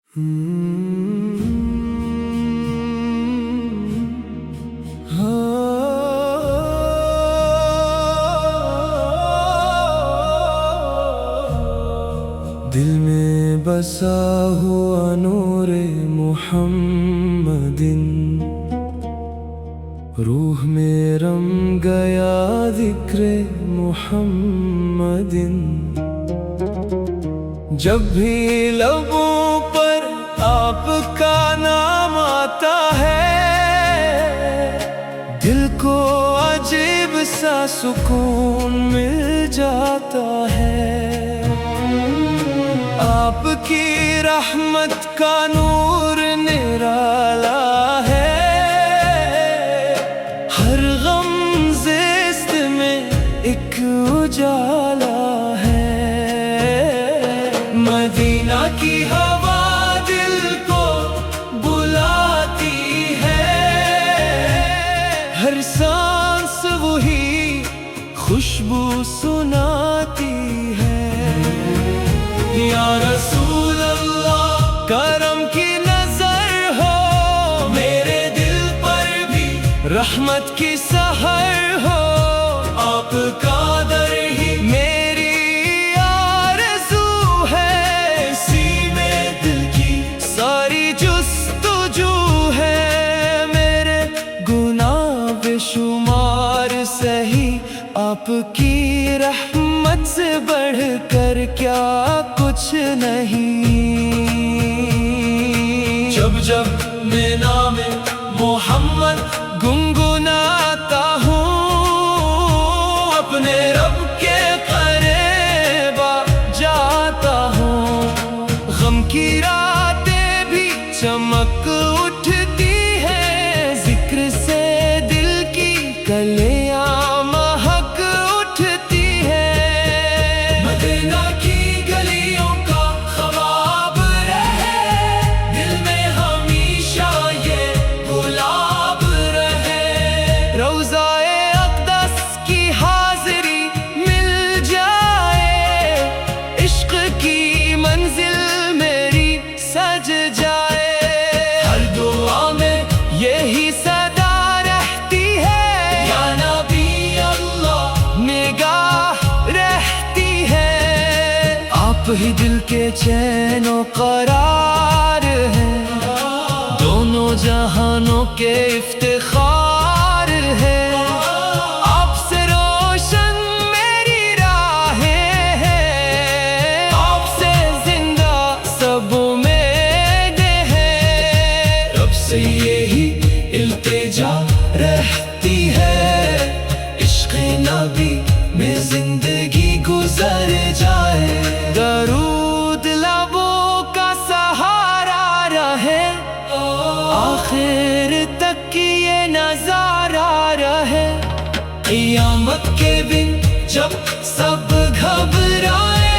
دل میں بسا ہوا نور محمد، روح میں رم گیا ذکر محمد۔ جب بھی لبوں پر آپ کا نام آتا ہے، دل کو عجیب سا سکون مل جاتا ہے۔ آپ کی رحمت کا نور نرالا ہے، ہر غم زیست میں ایک اجالا ہے۔ مدینہ کی ہوا دل کو بلاتی ہے، ہر سانس وہی خوشبو سناتی ہے۔ یا رسول اللہ کرم کی نظر ہو، میرے دل پر بھی رحمت کی سحر ہو۔ آپ کا در ہی میری آرزو ہے، اسی میں دل کی ساری جستجو ہے۔ میرے گناہ بے شمار سہی، آپ کی رحمت سے بڑھ کر کیا کچھ نہیں۔ جب جب میں نام محمد گنگناتا ہوں، اپنے رب کے قریب جاتا ہوں۔ غم کی راتیں بھی چمک اٹھتی ہے، ذکر سے دل کی کلیاں مہک اٹھتی ہے۔ مدینہ کی گلیوں کا خواب رہے، دل میں ہمیشہ یہ گلاب رہے۔ روضہ اقدس کی حاضری مل جائے، عشق کی منزل میری سج جائے۔ ہر دعا میں یہی صدا رہتی ہے، یا نبی اللہ نگاہ رہتی ہے۔ آپ ہی دل کے چین و قرار ہے، دونوں جہانوں کے افتخار ہے۔ آپ سے روشن میری راہیں ہیں، آپ سے زندہ سب امید ہے۔ رب سے یہی التجا رہتی ہے، عشق نبی میں زندگی گزر جائے۔ درود لبوں کا سہارا رہے، آخر تک یہ نظارہ رہے۔ قیامت کے دن جب سب گھبرائے،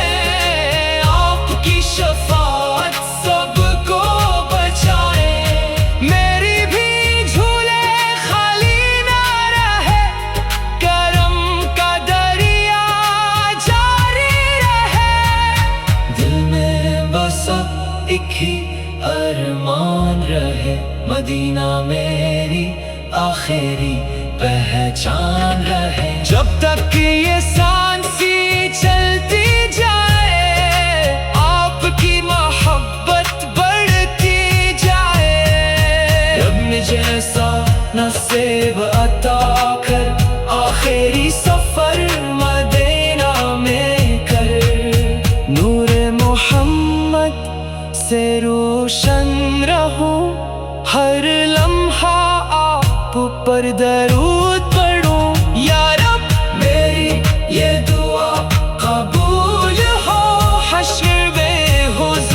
آپ کی شفاعت سب کو بچائے۔ میری بھی جھولے خالی نہ رہے، کرم کا دریا جاری رہے۔ دل میں بس ایک ہی ارمان رہے، مدینہ میری آخری پہچان رہے۔ جب تک یہ سانسی چلتی جائے، آپ کی محبت بڑھتی جائے۔ رب مجھے ایسا نصیب عطا کر، آخری سفر مدینہ میں کر۔ نور محمد سے روشن رہوں، ہر لمحہ آپ پر درود پڑھوں۔ یا رب میری یہ دعا قبول ہو، حشر میں حضور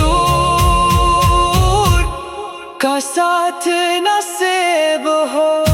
کا ساتھ نصیب ہو۔